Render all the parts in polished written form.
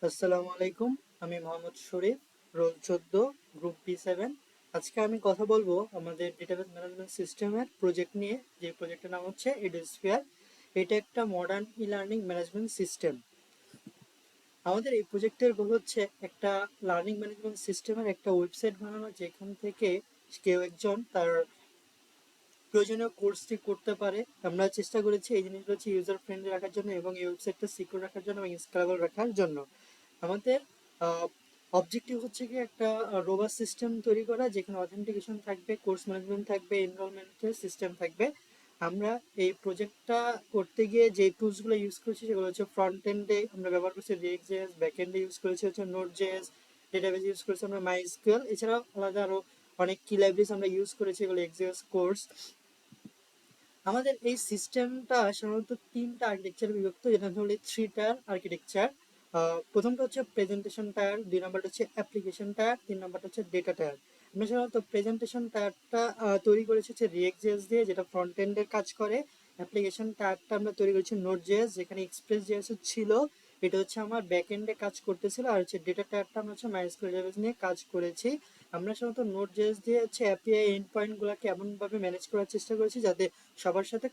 আসসালামু আলাইকুম। আমি মোহাম্মদ শরীফ, রোল 14, গ্রুপ B7। আজকে আমি কথা বলবো আমাদের ডেটাবেস ম্যানেজমেন্ট সিস্টেমের প্রজেক্ট নিয়ে, যে প্রজেক্টের নাম হচ্ছে এডুস্ফিয়ার। এটা একটা modern e learning management system. আমাদের এই প্রজেক্টের গোল হচ্ছে একটা লার্নিং ম্যানেজমেন্ট সিস্টেমের একটা ওয়েবসাইট বানানো, যেখান থেকে কেউ একজন তার প্রয়োজনীয় কোর্সটি করতে পারে। আমরা চেষ্টা করেছি এই জিনিসগুলো হচ্ছে ইউজার ফ্রেন্ডলি রাখার জন্য এবং এই ওয়েবসাইটটা সিকিউর রাখার জন্য এবং স্কেলেবল রাখার জন্য। আমাদের অবজেক্টিভ হচ্ছে কি একটা রোবাস্ট সিস্টেম তৈরি করা, যেখানে অথেন্টিকেশন থাকবে, কোর্স ম্যানেজমেন্ট থাকবে, এনরোলমেন্টের সিস্টেম থাকবে। আমরা এই প্রজেক্টটা করতে গিয়ে যে টুলসগুলো ইউজ করছি সেগুলো হচ্ছে ফ্রন্ট এন্ডে আমরা ব্যবহার করছি রিয়েক্ট.জেএস, ব্যাক এন্ডে ইউজ করেছি হচ্ছে নোড.জেএস, ডেটাবেজ ইউজ করেছি আমরা মাইএসকিউএল। এছাড়াও আলাদা আরো অনেক কি লাইব্রেরিজ আমরা ইউজ করেছি, এগুলো এক্সজেএস কোর্স। আমাদের এই সিস্টেমটা সাধারণত তিনটা আর্কিটেকচার বিভক্ত, যেটা হলো 3 টায়ার আর্কিটেকচার। প্রথমটা হচ্ছে প্রেজেন্টেশন টায়ার, 2 নম্বরটা হচ্ছে অ্যাপ্লিকেশন টায়ার, 3 নম্বরটা হচ্ছে ডেটা টায়ার। আমরা সাধারণত প্রেজেন্টেশন টায়ারটা তৈরি করেছি হচ্ছে রিয়েক্ট.জেএস দিয়ে, যেটা ফ্রন্ট এন্ডের কাজ করে। অ্যাপ্লিকেশন টায়ারটা আমরা তৈরি করেছি নোড.জেএস, যেখানে এক্সপ্রেস.জেএস ছিল, এটা হচ্ছে আমার ব্যাক এন্ডে কাজ করতেছিল। আর হচ্ছে ডেটা টায়ারটা আমরা হচ্ছে মাইএসকিউএল ডেটাবেস নিয়ে কাজ করেছি। আমরা সাধারণত নোড.জেএস দিয়ে হচ্ছে এপিআই এন্ড পয়েন্ট গুলাকে এমন ভাবে ম্যানেজ করার চেষ্টা করেছি যাতে সবার সাথে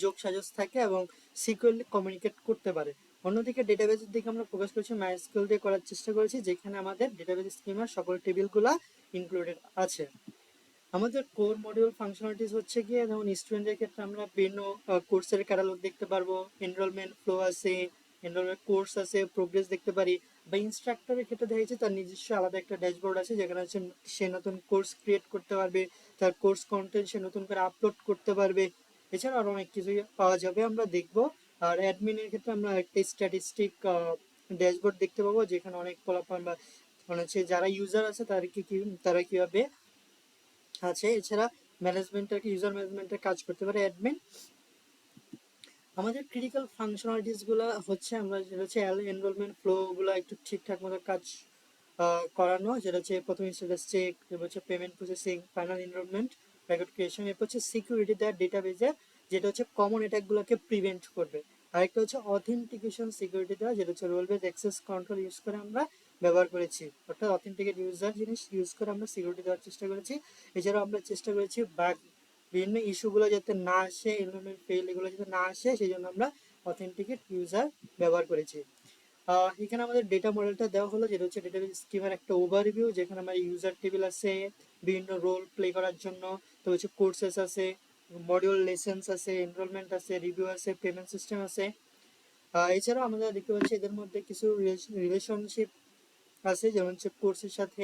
যোগ সাজস থাকে এবং সিকিউরলি কমিউনিকেট করতে পারে। অন্যদিকে ডেটাবেজের দিকে আমরা ফোকাস করেছি মাইএসকিউএল দিয়ে করার চেষ্টা করেছি, যেখানে আমাদের ডেটাবেজ স্কিমার সকল টেবিলগুলা ইনক্লুডেড আছে। আমাদের কোর মডিউল ফাংশনালিটিস হচ্ছে গিয়ে, যেমন স্টুডেন্টের ক্ষেত্রে আমরা বিভিন্ন কোর্সের ক্যাটালগ দেখতে পারবো, এনরোলমেন্ট ফ্লো আছে, এনরোলমেন্ট কোর্স আছে, প্রোগ্রেস দেখতে পারি। বা ইনস্ট্রাক্টরের ক্ষেত্রে দেখা যাচ্ছে তার নিজস্ব আলাদা একটা ড্যাশবোর্ড আছে, যেখানে হচ্ছে সে নতুন কোর্স ক্রিয়েট করতে পারবে, তার কোর্স কন্টেন্ট সে নতুন করে আপলোড করতে পারবে। এছাড়া আরো অনেক কিছুই পাওয়া যাবে, আমরা দেখবো। আর অ্যাডমিনের ক্ষেত্রে আমরা একটা স্ট্যাটিস্টিক ড্যাশবোর্ড দেখতে পাবো, যেখানে অনেক ফলাফল বা মানে হচ্ছে যারা ইউজার আছে তারা কিভাবে আছে। এছাড়া ম্যানেজমেন্টের ইউজার ম্যানেজমেন্টের কাজ করতে পারে অ্যাডমিন। আমাদের ক্রিটিক্যাল ফাংশনালিটিস গুলো হচ্ছে আমরা যেটা হচ্ছে এনরোলমেন্ট ফ্লো গুলো একটু ঠিকঠাক মতো কাজ করানো, যেটা হচ্ছে প্রথম স্ট্যাটাস চেক, এরপর হচ্ছে payment processing, final enrolment, record creation, এরপর হচ্ছে সিকিউরিটি দেওয়ার ডেটাবেজে, যেটা হচ্ছে কমন অ্যাটাক গুলোকে প্রিভেন্ট করবে। আরেকটা হচ্ছে অথেন্টিকেশন সিকিউরিটি দেওয়া, যেটা হচ্ছে role base access control use করে আমরা ব্যবহার করেছি, অর্থাৎ অথেন্টিকেট ইউজার জিনিস ইউজ করে আমরা সিকিউরিটি দেওয়ার চেষ্টা করেছি। এছাড়াও আমরা চেষ্টা করেছি বাগ বিভিন্ন ইস্যুগুলো যাতে না আসে, এনরোলমেন্ট ফেল এগুলো যাতে না আসে, সেই জন্য আমরা অথেন্টিকেট ইউজার ব্যবহার করেছি। এখানে আমাদের ডেটা মডেলটা দেওয়া হলো, যেটা হচ্ছে ডেটাবেস স্কিমের একটা ওভারভিউ, যেখানে আমার ইউজার টেবিল আছে বিভিন্ন রোল প্লে করার জন্য, তো হচ্ছে কোর্সেস আছে, মডিউল লেসেন্স আছে, এনরোলমেন্ট আছে, রিভিউ আছে, পেমেন্ট সিস্টেম আছে। এছাড়াও আমরা দেখতে পাচ্ছি এদের মধ্যে কিছু রিলেশনশিপ আছে, যেমন হচ্ছে কোর্সের সাথে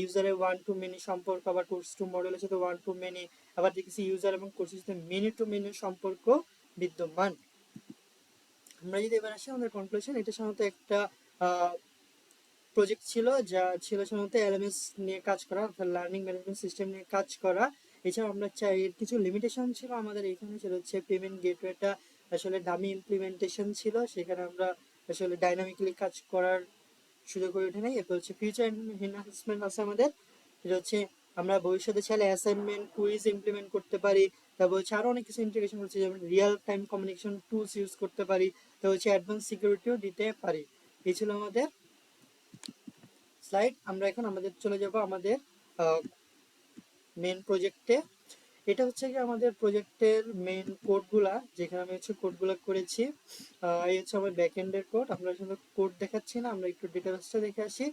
ইউজারের ওয়ান টু মেনি সম্পর্ক, আবার কোর্স টু মডেলের সাথে ওয়ান টু মেনি, আবার দেখেছি ইউজার এবং কোর্সের সাথে মেনি টু মেনি সম্পর্ক বিদ্যমান। আমরা যদি এবার আসি আমাদের কনক্লুশন, এটা সাধারণত একটা প্রজেক্ট ছিল, যা ছিল সাধারণত এলএমএস নিয়ে কাজ করা, অর্থাৎ লার্নিং ম্যানেজমেন্ট সিস্টেম নিয়ে কাজ করা। এছাড়াও আমরা চাই, এর কিছু লিমিটেশন ছিল আমাদের এখানে, সেটা হচ্ছে পেমেন্ট গেটওয়েটা আসলে ডামি ইমপ্লিমেন্টেশন ছিল, সেখানে আমরা আসলে ডাইনামিকলি কাজ করার সুযোগ হয়ে ওঠে নাই। এরপর হচ্ছে ফিউচার এনহান্সমেন্ট আছে আমাদের, যেটা হচ্ছে আমরা ভবিষ্যতে চাইলে অ্যাসাইনমেন্ট কুইজ ইমপ্লিমেন্ট করতে পারি। তারপর হচ্ছে আরো অনেক কিছু ইন্টিগ্রেশন করছে, যেমন real time communication tools use করতে পারি। তারপর হচ্ছে অ্যাডভান্স সিকিউরিটিও দিতে পারি। এই ছিল আমাদের স্লাইড। আমরা এখন আমাদের চলে যাব আমাদের মেন প্রজেক্টে। এটা হচ্ছে কি আমাদের প্রজেক্টের মেন কোডগুলা, যেখানে আমি হচ্ছে কোডগুলা করেছি। এই হচ্ছে আমার ব্যাকএন্ডের কোড। আমরা আসলে কোড দেখাচ্ছি না, আমরা একটু ডেটাবেসটা দেখে আসি।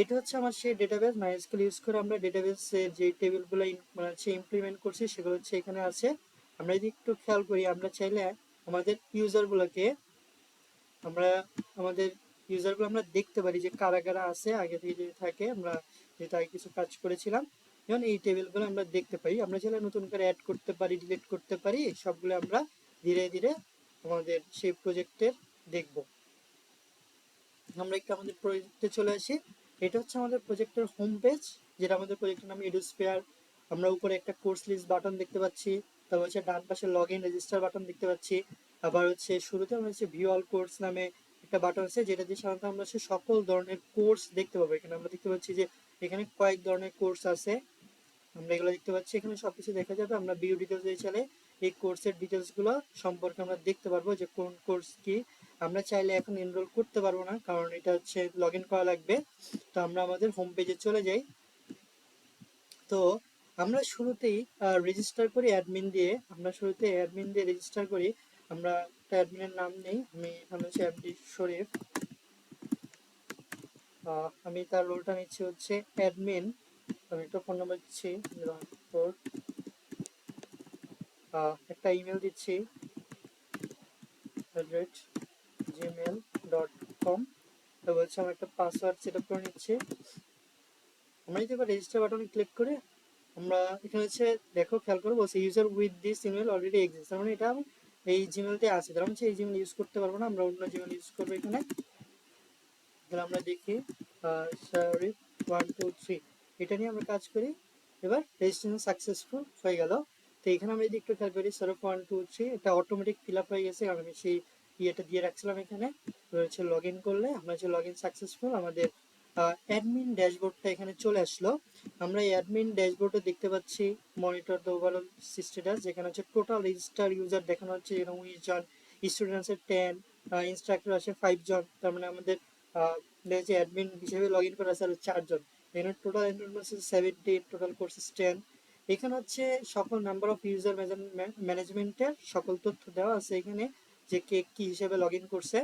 এটা হচ্ছে আমার সেই ডেটাবেস, মাইএসকিউএল ইউজ করে আমরা ডেটাবেসে যে টেবিলগুলো মানে হচ্ছে ইমপ্লিমেন্ট করছি, সেগুলো হচ্ছে এখানে আছে। আমরা যদি একটু খেয়াল করি, আমরা চাইলে আমাদের ইউজারগুলোকে আমরা আমাদের ইউজারগুলো আমরা দেখতে পারি যে কারা কারা আছে আগে থেকে যদি থাকে, আমরা যেহেতু আগে কিছু কাজ করেছিলাম, যেমন এই টেবিলগুলো আমরা দেখতে পাই। আমরা চাইলে নতুন করে অ্যাড করতে পারি, ডিলিট করতে পারি, সবগুলো আমরা ধীরে ধীরে আমাদের সেই প্রজেক্টের দেখব। আমরা একটু আমাদের প্রজেক্টে চলে আসি। এটা হচ্ছে আমাদের প্রজেক্টের হোম পেজ, যেটা আমাদের প্রজেক্টের নাম এডুস্ফিয়ার। আমরা উপরে একটা কোর্স লিস্ট বাটন দেখতে পাচ্ছি, তারপর হচ্ছে ডান পাশে লগ ইন রেজিস্টার বাটন দেখতে পাচ্ছি। আবার হচ্ছে শুরুতে আমরা হচ্ছে ভিউ অল কোর্স নামে একটা বাটন আছে, যেটা দিয়ে সাধারণত আমরা হচ্ছে সকল ধরনের কোর্স দেখতে পাবো। এখানে আমরা দেখতে পাচ্ছি যে এখানে কয়েক ধরনের কোর্স আছে, আমরা এগুলো দেখতে পাচ্ছি, এখানে সবকিছু দেখা যাবে। আমরা ভিউ ডিটেলস দিয়ে চলে এই কোর্সের ডিটেলস গুলো সম্পর্কে আমরা দেখতে পারবো, যে কোন কোর্স কি আমরা চাইলে এখন এনরোল করতে পারবো না, কারণ এটা হচ্ছে লগ ইন করা লাগবে। তো আমরা আমাদের হোম পেজে চলে যাই। তো আমরা শুরুতেই রেজিস্টার করি অ্যাডমিন দিয়ে। আমরা শুরুতে অ্যাডমিন দিয়ে রেজিস্টার করি। আমরা একটা অ্যাডমিনের নাম নেই, আমি নাম হচ্ছে এমডি শরীফ। আমি তার রোলটা নিচ্ছি হচ্ছে অ্যাডমিন। আমি একটা ফোন নাম্বার দিচ্ছি 014, একটা ইমেল দিচ্ছি @gmail.com। তো বলছে আমার একটা পাসওয়ার্ড সেট আপ করে নিচ্ছে। আমরা যদি এবার রেজিস্টার বাটনে ক্লিক করে আমরা এখানে হচ্ছে দেখো খেয়াল করে বলছে user with this email already exist, তার মানে এটা এই জিমেলতে আছে, তার মানে এই জিমেল ইউজ করতে পারবো না, আমরা অন্য জিমেল ইউজ করবো এখানে। তাহলে আমরা দেখি শরীফ 123 এটা নিয়ে আমরা কাজ করি। এবার রেজিস্ট্রেশন সাকসেসফুল হয়ে গেল। তো এখানে আমরা যদি একটু খেয়াল করি শরীফ 123 এটা অটোমেটিক ফিল আপ হয়ে গেছে, কারণ আমি সেই ইয়েটা দিয়ে রাখছিলাম এখানে। হচ্ছে লগ ইন করলে আমরা হচ্ছে লগ ইন সাকসেসফুল, আমাদের অ্যাডমিন ড্যাশবোর্ডটা এখানে চলে আসলো। আমরা এই অ্যাডমিন ড্যাশবোর্ডে দেখতে পাচ্ছি মনিটর দ্য ওভারঅল স্ট্যাটাস, যেখানে হচ্ছে টোটাল রেজিস্টার ইউজার দেখানো হচ্ছে এরকম 20 জন, স্টুডেন্টস এর 10, ইনস্ট্রাক্টর আছে 5 জন, তার মানে আমাদের যে অ্যাডমিন হিসেবে লগ ইন করা আছে আরো 4 জন। এখানে টোটাল এনরোলমেন্ট আছে 17, টোটাল কোর্স 10। এখানে হচ্ছে সকল নাম্বার অফ ইউজার ম্যানেজমেন্টের সকল তথ্য দেওয়া আছে এখানে, যে কে কি হিসেবে লগ ইন করছে।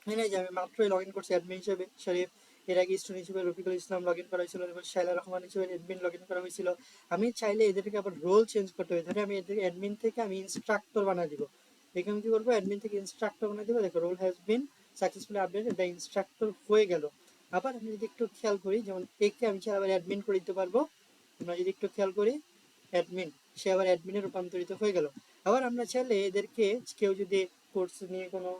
এখানে যে আমি মাত্রই লগ ইন করছি অ্যাডমিন হিসেবে শরীফ, এর আগে স্টুডেন্ট হিসেবে রফিকুল ইসলাম লগ ইন করা হয়েছিল, এবার শাইলা রহমান হিসেবে অ্যাডমিন লগ ইন করা হয়েছিল। আমি চাইলে এদেরকে আবার রোল চেঞ্জ করতে হবে, ধরে আমি এদেরকে অ্যাডমিন থেকে আমি ইনস্ট্রাক্টর বানিয়ে দিব। এখানে কি করবো, অ্যাডমিন থেকে ইনস্ট্রাক্টর বানিয়ে দিব। দেখো role has been successfully update, এটা ইনস্ট্রাক্টর হয়ে গেল। আবার আমি যদি একটু খেয়াল করি, যেমন একে আমি চাই আবার অ্যাডমিন করে দিতে পারবো। আমরা যদি একটু খেয়াল করি অ্যাডমিন, সে আবার অ্যাডমিনে রূপান্তরিত হয়ে গেল। আবার আমরা চাইলে এদেরকে কেউ যদি কোর্স নিয়ে কোনো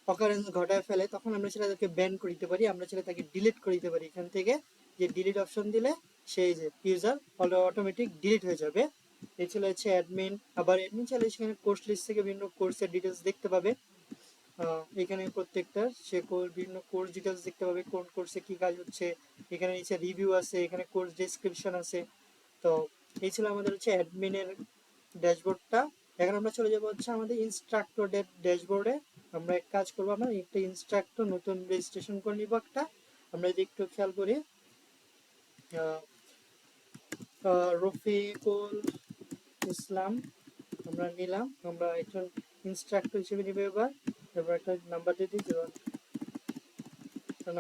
অকারেন্স ঘটায় ফেলে, তখন আমরা সেটা তাকে ব্যান করে দিতে পারি, আমরা সেটা তাকে ডিলিট করে দিতে পারি এখান থেকে। যে ডিলিট অপশন দিলে সেই যে ইউজার অটোমেটিক ডিলিট হয়ে যাবে। এই ছিল হচ্ছে অ্যাডমিন। আবার অ্যাডমিন চাইলে সেখানে কোর্স লিস্ট থেকে বিভিন্ন কোর্সের ডিটেলস দেখতে পাবে। এখানে প্রত্যেকটা সে বিভিন্ন কোর্স ডিটেলস দেখতে পাবে, কোন কোর্সে কি কাজ হচ্ছে। এখানে নিচে রিভিউ আছে, এখানে কোর্স ডেসক্রিপশন আছে। তো এই ছিল আমাদের হচ্ছে অ্যাডমিনের ড্যাশবোর্ডটা। এখন আমরা চলে যাবো হচ্ছে আমাদের ইনস্ট্রাক্টরদের ড্যাশবোর্ডে। আমরা এক কাজ করবো, আমরা একটা ইনস্ট্রাক্টর নতুন রেজিস্ট্রেশন করে নিব একটা। আমরা যদি একটু খেয়াল করি রফিকুল ইসলাম আমরা নিলাম, আমরা একজন ইনস্ট্রাক্টর হিসেবে নিব। এবার এবার একটা নাম্বার দিয়ে দিই,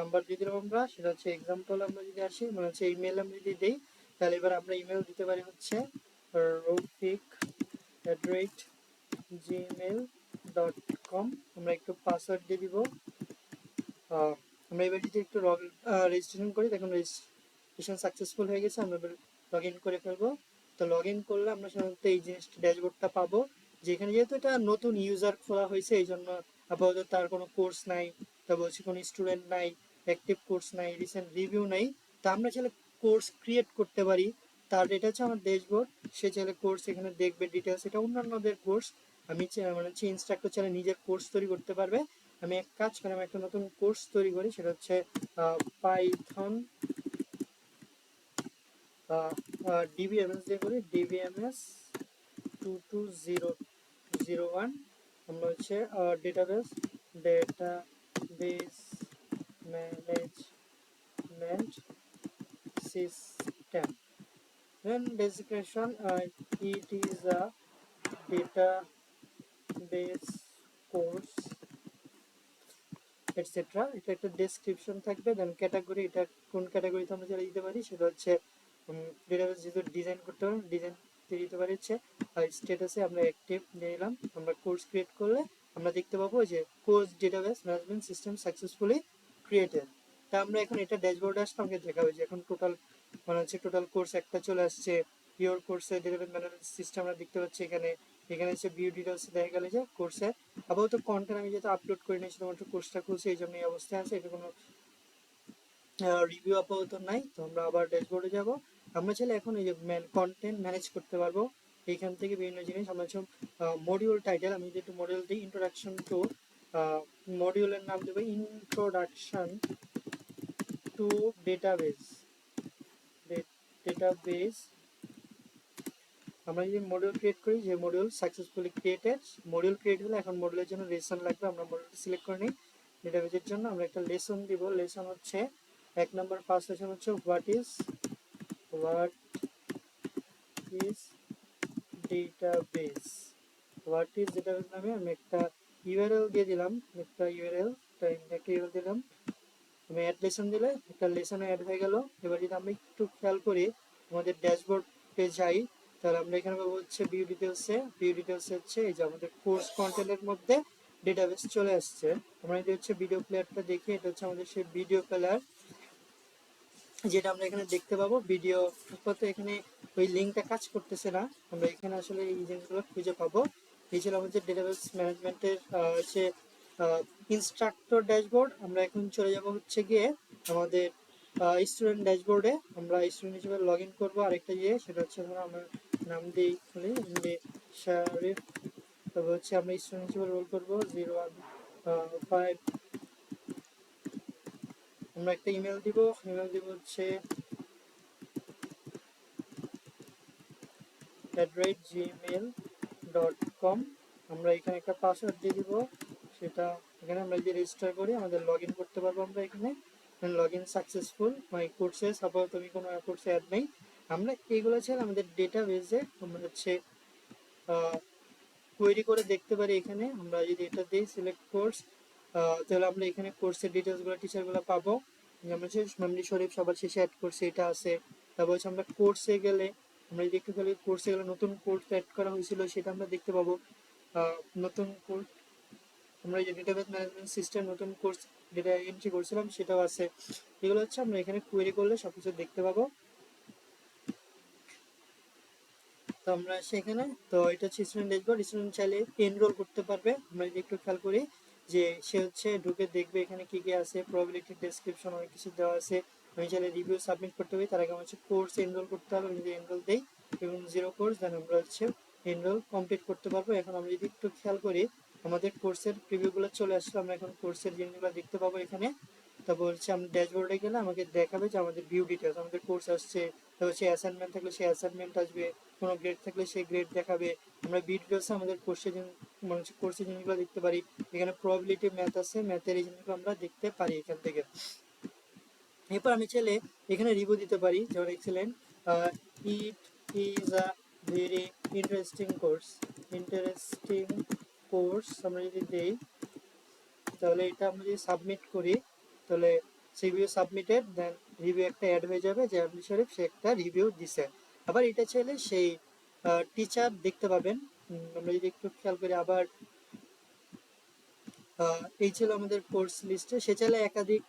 নাম্বার দিয়ে দিলাম আমরা, সেটা হচ্ছে এক্সাম্পল। আমরা যদি আসি মানে হচ্ছে ইমেল আমরা যদি দিই, তাহলে এবার আমরা ইমেল দিতে পারি হচ্ছে রফিক@gmail.com। আমরা একটু পাসওয়ার্ড দিয়ে দিব। আমরা এবার যদি একটু রেজিস্ট্রেশন করি, দেখুন রেজিস্ট্রেশন সাকসেসফুল হয়ে গেছে, আমরা এবার লগ ইন করে ফেলবো। তো লগ ইন করলে আমরা সাধারণত এই জিনিসটা ড্যাশবোর্ডটা পাবো, যেখানে যেহেতু এটা নতুন ইউজার খোলা হয়েছে এই জন্য আপাতত তার কোনো কোর্স নাই, তা বলছি কোনো স্টুডেন্ট নাই, অ্যাক্টিভ কোর্স নাই, রিসেন্ট রিভিউ নাই। তা আমরা চাইলে কোর্স ক্রিয়েট করতে পারি। তার এটা হচ্ছে আমার ড্যাশবোর্ড, সে চাইলে কোর্স এখানে দেখবে ডিটেলস, এটা অন্যান্যদের কোর্স। আমি মানে হচ্ছে ইনস্ট্রাক্টর চাইলে নিজের কোর্স তৈরি করতে পারবে। আমি এক কাজ করি, আমি একটা নতুন কোর্স তৈরি করি, সেটা হচ্ছে পাইথন ডিবিএমএস দিয়ে করি, ডিবিএমএস 22001। আমরা হচ্ছে database management system. Then description, it is a database course etcetera. এটা একটা ডেসক্রিপশন থাকবে। দেন ক্যাটাগরি, এটা কোন ক্যাটাগরিতে আমরা যেটা দিতে পারি সেটা হচ্ছে ডেটাবেস যেহেতু ডিজাইন করতে পারি ডিজাইন দিয়ে দিতে পারি হচ্ছে। আর স্ট্যাটাসে আমরা অ্যাক্টিভ নিয়ে নিলাম। আমরা কোর্স ক্রিয়েট করলে আমরা দেখতে পাবো যে course database management system successfully created. তা আমরা এখন এটা ড্যাশবোর্ডে আসলে আমাকে দেখাবে যে এখন টোটাল মানে হচ্ছে টোটাল কোর্স একটা চলে আসছে। পিওর কোর্সের ডেটাবেস ম্যানেজমেন্ট সিস্টেম আমরা দেখতে পাচ্ছি এখানে। এখানে হচ্ছে ভিউ ডিটেলস দেখা গেলে যে কোর্সের আপাতত কন্টেন্ট আমি যেহেতু আপলোড করে নিই, শুধুমাত্র কোর্সটা খুলছে এই জন্য এই অবস্থায় আছে, এটা কোনো রিভিউ আপাতত নাই। তো আমরা আবার ড্যাশবোর্ডে যাব। আমরা চাইলে এখন এই যে কন্টেন্ট ম্যানেজ করতে পারবো এইখান থেকে বিভিন্ন জিনিস। আমরা হচ্ছে মডিউল টাইটেল, আমি যেহেতু মডিউল দিই ইন্ট্রোডাকশন টু, মডিউলের নাম দেবো ইন্ট্রোডাকশন টু ডেটাবেস ডেটাবেস আমরা যদি মডিউল ক্রিয়েট করি, যে module successfully created, module create হলে এখন মডিউলের জন্য লেসন লাগবে, আমরা মডিউলটা সিলেক্ট করে নিই। ডেটাবেজের জন্য আমরা একটা লেসন দিব। লেসন হচ্ছে 1 নম্বর ফার্স্ট লেসন হচ্ছে what is database. What is database নামে আমি একটা ইউআরএল দিয়ে দিলাম, একটা ইউআরএল দিলাম। আমি অ্যাড লেসন দিলে একটা লেসনে অ্যাড হয়ে গেল। এবার যদি আমরা একটু খেয়াল করি আমাদের ড্যাশবোর্ডে যাই, তাহলে আমরা এখানে পাবো হচ্ছে ভিউ ডিটেলসে। ভিউ ডিটেলসে হচ্ছে এই যে আমাদের কোর্স কন্টেন্টের মধ্যে ডেটাবেস চলে আসছে। আমরা যদি হচ্ছে ভিডিও প্লেয়ারটা দেখি, এটা হচ্ছে আমাদের সেই ভিডিও প্লেয়ার, যেটা আমরা এখানে দেখতে পাবো। ভিডিও আপাতত এখানে ওই লিঙ্কটা কাজ করতেছে না, আমরা এখানে আসলে এই জিনিসগুলো খুঁজে পাবো। এই ছিল আমাদের ডেটাবেস ম্যানেজমেন্টের হচ্ছে ইনস্ট্রাক্টর ড্যাশবোর্ড। আমরা এখন চলে যাব হচ্ছে গিয়ে আমাদের স্টুডেন্ট ড্যাশবোর্ডে। আমরা স্টুডেন্ট হিসেবে লগ ইন করবো আরেকটা ইয়ে, সেটা হচ্ছে আমরা নাম দিই শারিফ। তবে হচ্ছে আমরা স্টুডেন্ট হিসেবে রোল করবো 015। আমরা একটা ইমেল দিব হচ্ছে @gmail.com। আমরা এখানে একটা পাসওয়ার্ড দিয়ে দিব, সেটা এখানে আমরা যদি রেজিস্টার করি আমাদের লগ ইন করতে পারবো। আমরা এখানে log in successful my courses. আপাতত আমি কোনো কোর্সে অ্যাড নেই। আমরা এইগুলো ছিল আমাদের ডেটাবেজে আমরা হচ্ছে কোয়েরি করে দেখতে পারি। এখানে আমরা যদি এটা দিই সিলেক্ট কোর্স, তাহলে আমরা এখানে কোর্সের ডিটেলসগুলো টিচারগুলো পাবো। আমরা হচ্ছে মেমরি শরীফ সবার শেষে অ্যাড করছে, এটা আছে। তারপর হচ্ছে আমরা কোর্সে গেলে, আমরা যদি একটু খালি কোর্সে গেলে নতুন কোর্স অ্যাড করা হয়েছিল সেটা আমরা দেখতে পাবো। নতুন কোর্স, আমরা এই যে ডেটাবেস ম্যানেজমেন্ট সিস্টেম নতুন কোর্স ডেটা এন্ট্রি করছিলাম সেটাও আছে। এগুলো হচ্ছে আমরা এখানে কোয়েরি করলে সবকিছু দেখতে পাবো। তো আমরা সেখানে তো এটা হচ্ছে স্টুডেন্ট ড্যাশবোর্ড। স্টুডেন্ট চাইলে এনরোল করতে পারবে। আমরা যদি একটু খেয়াল করি যে সে হচ্ছে ঢুকে দেখবে এখানে কি কি আছে, প্রবাবিলিটি, ডেসক্রিপশন অনেক কিছু দেওয়া আছে। আমি চাইলে রিভিউ সাবমিট করতে পারি, তার আগে আমার হচ্ছে কোর্স এনরোল করতে হবে। আমি যদি এনরোল দেই এবং 0 কোর্স, দেন আমরা হচ্ছে এনরোল কমপ্লিট করতে পারবো। এখন আমরা যদি একটু খেয়াল করি আমাদের কোর্সের প্রিভিউগুলো চলে আসলো, আমরা এখন কোর্সের জিনিসগুলো দেখতে পাবো এখানে। তারপর হচ্ছে আমরা ড্যাশবোর্ডে গেলে আমাকে দেখাবে যে আমাদের ভিউ ডিটেলস, আমাদের কোর্স আসছে। তারপর হচ্ছে অ্যাসাইনমেন্ট থাকলে সেই অ্যাসাইনমেন্ট আসবে, কোনো গ্রেড থাকলে সেই গ্রেড দেখাবে। আমরা ভিউ ডিটেলসে আমাদের কোর্সের মানে কোর্সের জিনিসগুলো দেখতে পারি। এখানে প্রবাবিলিটি, ম্যাথ আছে, ম্যাথের এই জিনিসগুলো আমরা দেখতে পারি এখান থেকে। এরপর আমি চাইলে এখানে রিভিউ দিতে পারি, যেমন excellent, it is a very interesting course আমরা যদি দেই, তাহলে এটা আমরা যদি সাবমিট করি তাহলে রিভিউ সাবমিটেড, দেন রিভিউ একটা অ্যাড হয়ে যাবে যে আব্দুল শরীফ সে একটা রিভিউ দিছে। আবার এটা চাইলে সেই টিচার দেখতে পাবেন। আমরা যদি একটু খেয়াল করি আবার, এই ছিল আমাদের কোর্স লিস্টে। সে চাইলে একাধিক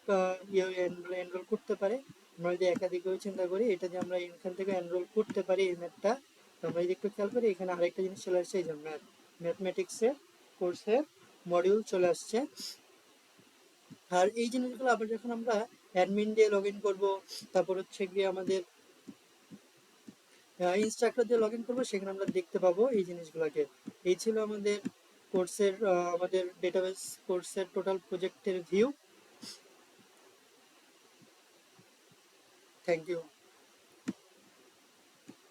এনরোল করতে পারে। আমরা যদি একাধিক চিন্তা করি, এটা যে আমরা এখান থেকে এনরোল করতে পারি এই ম্যাথটা। তো আমরা যদি একটু খেয়াল করি এখানে আরেকটা জিনিস চলে আসছে, এই যে ম্যাথমেটিক্সের কোর্সের মডিউল চলে আসছে। আর এই জিনিসগুলো আবার যখন আমরা অ্যাডমিন দিয়ে লগ ইন করবো, তারপর হচ্ছে গিয়ে আমাদের ইনস্ট্রাক্টর দিয়ে লগ ইন করবো, সেখানে আমরা দেখতে পাবো এই জিনিসগুলোকে। এই ছিল আমাদের কোর্সের আমাদের ডেটাবেস কোর্সের টোটাল প্রজেক্টের ভিউ। Thank you.